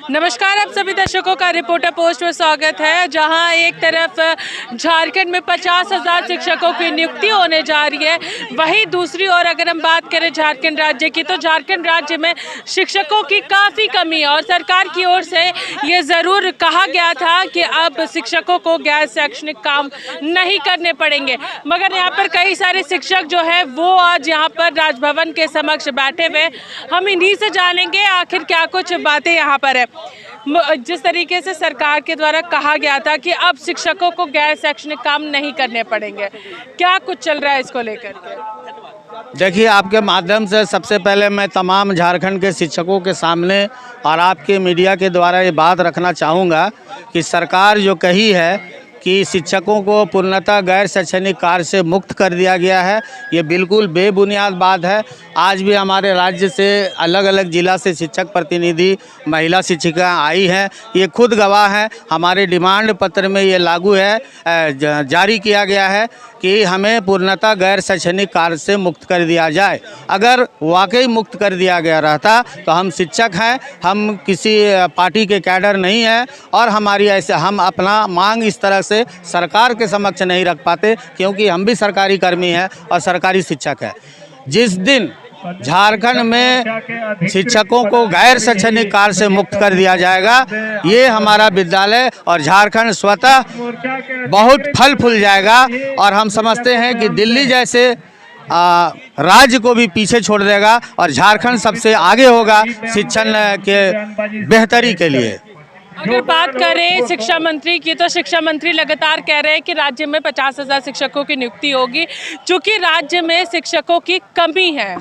नमस्कार, आप सभी दर्शकों का रिपोर्टर पोस्ट में स्वागत है। जहां एक तरफ झारखंड में 50,000 शिक्षकों की नियुक्ति होने जा रही है, वहीं दूसरी ओर अगर हम बात करें झारखंड राज्य की, तो झारखंड राज्य में शिक्षकों की काफ़ी कमी है और सरकार की ओर से ये ज़रूर कहा गया था कि अब शिक्षकों को गैर शैक्षणिक काम नहीं करने पड़ेंगे। मगर यहाँ पर कई सारे शिक्षक जो है वो आज यहाँ पर राजभवन के समक्ष बैठे हुए, हम इन्हीं से जानेंगे आखिर क्या कुछ बातें यहाँ पर है। जिस तरीके से सरकार के द्वारा कहा गया था कि अब शिक्षकों को गैर शैक्षणिक काम नहीं करने पड़ेंगे, क्या कुछ चल रहा है इसको लेकर के? देखिए, आपके माध्यम से सबसे पहले मैं तमाम झारखंड के शिक्षकों के सामने और आपके मीडिया के द्वारा ये बात रखना चाहूँगा कि सरकार जो कही है कि शिक्षकों को पूर्णतः गैर शैक्षणिक कार्य से मुक्त कर दिया गया है, ये बिल्कुल बेबुनियाद बात है। आज भी हमारे राज्य से अलग अलग जिला से शिक्षक प्रतिनिधि, महिला शिक्षिका आई हैं, ये खुद गवाह हैं। हमारे डिमांड पत्र में ये लागू है, जारी किया गया है कि हमें पूर्णतः गैर शैक्षणिक कार्य से मुक्त कर दिया जाए। अगर वाकई मुक्त कर दिया गया रहता तो हम शिक्षक हैं, हम किसी पार्टी के कैडर नहीं हैं और हमारी ऐसे हम अपना मांग इस तरह से सरकार के समक्ष नहीं रख पाते, क्योंकि हम भी सरकारी कर्मी हैं और सरकारी शिक्षक हैं। जिस दिन झारखंड में शिक्षकों को गैर शैक्षणिक कार्य से मुक्त कर दिया जाएगा, ये हमारा विद्यालय और झारखंड स्वतः बहुत फल फूल जाएगा और हम समझते हैं कि दिल्ली जैसे राज्य को भी पीछे छोड़ देगा और झारखंड सबसे आगे होगा शिक्षण के बेहतरी के लिए। अगर बात करें शिक्षा मंत्री की, तो शिक्षा मंत्री लगातार कह रहे हैं कि राज्य में 50,000 शिक्षकों की नियुक्ति होगी, चूँकि राज्य में शिक्षकों की कमी है।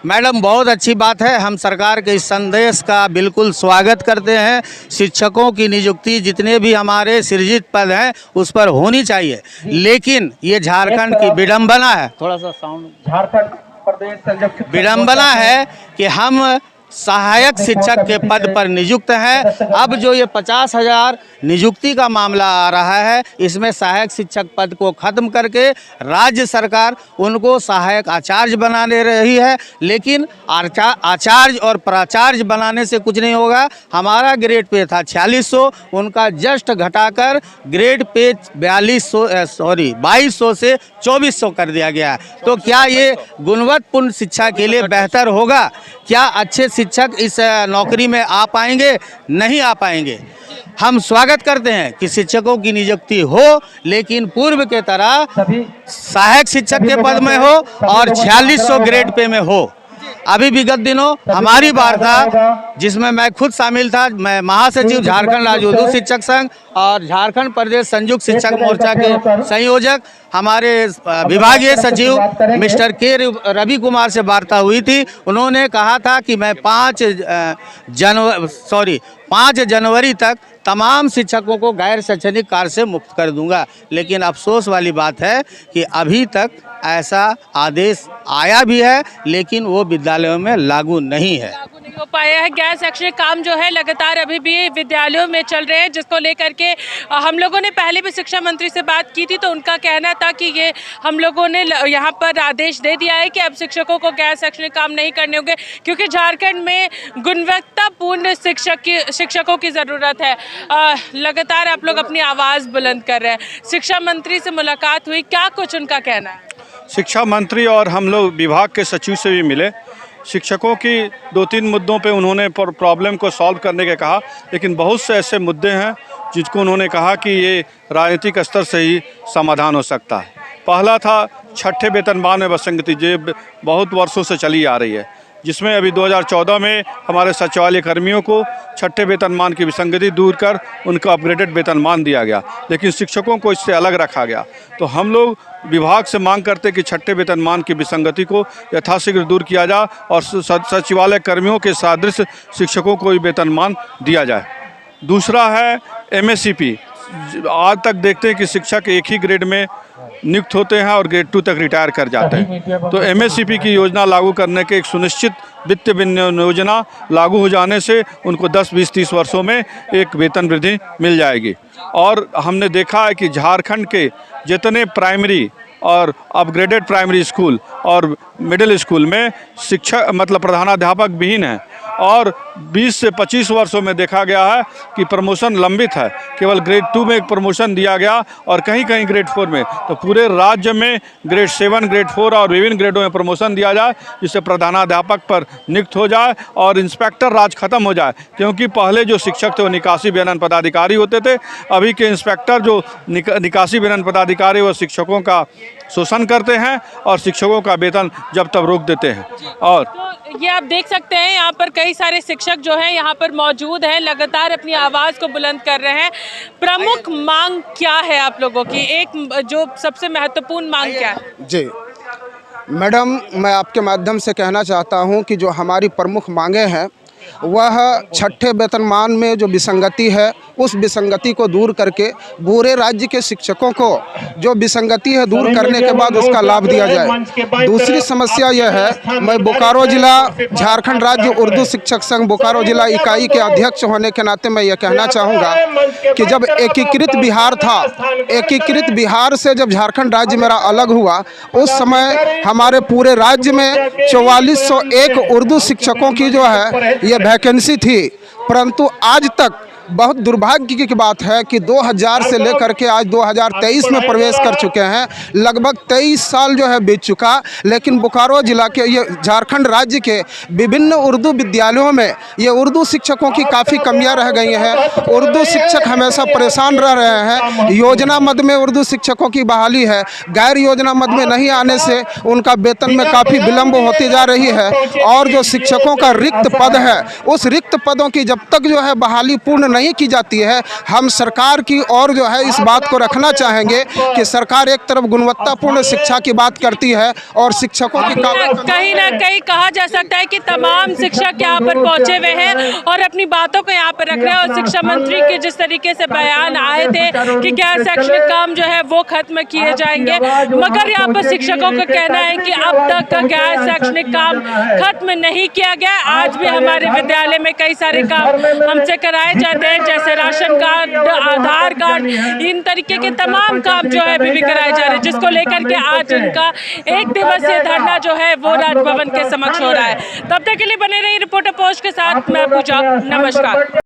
मैडम, बहुत अच्छी बात है, हम सरकार के इस संदेश का बिल्कुल स्वागत करते हैं। शिक्षकों की नियुक्ति जितने भी हमारे सृजित पद हैं उस पर होनी चाहिए, लेकिन ये झारखंड की विडंबना है, थोड़ा सा साउंड, झारखंड प्रदेश विडंबना है कि हम सहायक शिक्षक के पद पर नियुक्त हैं। अब जो ये 50,000 नियुक्ति का मामला आ रहा है, इसमें सहायक शिक्षक पद को खत्म करके राज्य सरकार उनको सहायक आचार्य बना ले रही है, लेकिन आचार्य और प्राचार्य बनाने से कुछ नहीं होगा। हमारा ग्रेड पे था 4600, उनका जस्ट घटाकर ग्रेड पे 2200 से 2400 कर दिया गया है। तो क्या ये गुणवत्तापूर्ण शिक्षा के लिए बेहतर होगा? क्या अच्छे शिक्षक इस नौकरी में आ पाएंगे? नहीं आ पाएंगे। हम स्वागत करते हैं कि शिक्षकों की नियुक्ति हो, लेकिन पूर्व के तरह सहायक शिक्षक के पद में हो और 4600 ग्रेड पे में हो। अभी विगत दिनों हमारी वार्ता, जिसमें मैं खुद शामिल था, मैं महासचिव झारखंड राज्य उर्दू शिक्षक संघ और झारखंड प्रदेश संयुक्त शिक्षक मोर्चा के संयोजक, हमारे विभागीय सचिव मिस्टर के रवि कुमार से वार्ता हुई थी। उन्होंने कहा था कि मैं 5 जनवरी तक तमाम शिक्षकों को गैर शैक्षणिक कार्य से मुक्त कर दूंगा, लेकिन अफसोस वाली बात है कि अभी तक ऐसा आदेश आया भी है, लेकिन वो विद्यालयों में लागू नहीं है, लागू नहीं हो पाया है। गैर शैक्षणिक काम जो है लगातार अभी भी विद्यालयों में चल रहे हैं, जिसको लेकर के हम लोगों ने पहले भी शिक्षा मंत्री से बात की थी, तो उनका कहना था कि ये हम लोगों ने यहाँ पर आदेश दे दिया है कि अब शिक्षकों को गैर शैक्षणिक काम नहीं करने होंगे, क्योंकि झारखंड में गुणवत्तापूर्ण शिक्षकों की ज़रूरत है। लगातार आप लोग अपनी आवाज़ बुलंद कर रहे हैं। शिक्षा मंत्री से मुलाकात हुई, क्या कुछ उनका कहना है? शिक्षा मंत्री और हम लोग विभाग के सचिव से भी मिले। शिक्षकों की 2-3 मुद्दों पे उन्होंने प्रॉब्लम को सॉल्व करने के कहा, लेकिन बहुत से ऐसे मुद्दे हैं जिसको उन्होंने कहा कि ये राजनीतिक स्तर से ही समाधान हो सकता है। पहला था छठे वेतनमान में विसंगति, जो बहुत वर्षों से चली आ रही है, जिसमें अभी 2014 में हमारे सचिवालय कर्मियों को छठे वेतनमान की विसंगति दूर कर उनको अपग्रेडेड वेतनमान दिया गया, लेकिन शिक्षकों को इससे अलग रखा गया। तो हम लोग विभाग से मांग करते कि छठे वेतनमान की विसंगति को यथाशीघ्र दूर किया जाए और सचिवालय कर्मियों के सादृश शिक्षकों को भी वेतनमान दिया जाए। दूसरा है MSCP। आज तक देखते हैं कि शिक्षक एक ही ग्रेड में नियुक्त होते हैं और ग्रेड 2 तक रिटायर कर जाते हैं। तो MSCP की योजना लागू करने के एक सुनिश्चित वित्त योजना लागू हो जाने से उनको 10, 20, 30 वर्षों में एक वेतन वृद्धि मिल जाएगी। और हमने देखा है कि झारखंड के जितने प्राइमरी और अपग्रेडेड प्राइमरी स्कूल और मिडिल स्कूल में शिक्षक मतलब प्रधानाध्यापक विहीन हैं और 20 से 25 वर्षों में देखा गया है कि प्रमोशन लंबित है। केवल ग्रेड 2 में एक प्रमोशन दिया गया और कहीं कहीं ग्रेड 4 में। तो पूरे राज्य में ग्रेड 7, ग्रेड 4 और विभिन्न ग्रेडों में प्रमोशन दिया जाए, जिससे प्रधानाध्यापक पर नियुक्त हो जाए और इंस्पेक्टर राज खत्म हो जाए। क्योंकि पहले जो शिक्षक थे वो निकासी वेतन पदाधिकारी होते थे, अभी के इंस्पेक्टर जो निकासी वेतन पदाधिकारी वो शिक्षकों का शोषण करते हैं और शिक्षकों का वेतन जब तक रोक देते हैं। और तो ये आप देख सकते हैं यहाँ पर कई सारे शिक्षक जो हैं यहाँ पर मौजूद हैं, लगातार अपनी आवाज़ को बुलंद कर रहे हैं। प्रमुख मांग क्या है आप लोगों की, एक जो सबसे महत्वपूर्ण मांग क्या है? जी मैडम, मैं आपके माध्यम से कहना चाहता हूँ कि जो हमारी प्रमुख मांगें हैं वह छठे वेतनमान में जो विसंगति है उस विसंगति को दूर करके पूरे राज्य के शिक्षकों को जो विसंगति है दूर करने के बाद उसका लाभ दिया जाए। दूसरी समस्या यह है, मैं बोकारो जिला झारखंड राज्य उर्दू शिक्षक संघ बोकारो जिला इकाई के अध्यक्ष होने के नाते मैं ये कहना चाहूँगा कि जब एकीकृत बिहार था, एकीकृत बिहार से जब झारखंड राज्य मेरा अलग हुआ, उस समय हमारे पूरे राज्य में 4401 उर्दू शिक्षकों की जो है ये वैकेंसी थी। परंतु आज तक बहुत दुर्भाग्य की बात है कि 2000 से लेकर के आज 2023 में प्रवेश कर चुके हैं। लगभग 23 साल जो है बीत चुका, लेकिन बोकारो जिला के ये झारखंड राज्य के विभिन्न उर्दू विद्यालयों में ये उर्दू शिक्षकों की काफ़ी कमियां रह गई हैं। उर्दू शिक्षक हमेशा परेशान रह रहे हैं। योजना मद में उर्दू शिक्षकों की बहाली है, गैर योजना मद में नहीं आने से उनका वेतन में काफ़ी विलम्ब होती जा रही है। और जो शिक्षकों का रिक्त पद है, उस रिक्त पदों की जब तक जो है बहाली पूर्ण नहीं की जाती है, हम सरकार की और जो है इस बात को रखना चाहेंगे कि सरकार एक तरफ गुणवत्तापूर्ण शिक्षा की बात करती है और शिक्षकों की कहीं ना कहीं कहा जा सकता है कि तमाम शिक्षक यहाँ पर पहुंचे हुए हैं और अपनी बातों को यहाँ पर रख रहे हैं। और शिक्षा मंत्री के जिस तरीके से बयान आए थे कि गैर शैक्षणिक काम जो है वो खत्म किए जाएंगे, मगर यहाँ पर शिक्षकों का कहना है कि अब तक गैर शैक्षणिक काम खत्म नहीं किया गया। आज भी हमारे विद्यालय में कई सारे काम हमसे कराए जाते हैं, जैसे राशन कार्ड, आधार कार्ड, इन तरीके के तमाम काम जो है अभी भी कराए जा रहे हैं, जिसको लेकर के आज इनका 1 दिवसीय धरना जो है वो राजभवन के समक्ष हो रहा है। तब तक के लिए बने रही रिपोर्टर पोस्ट के साथ मैं पूजा। नमस्कार।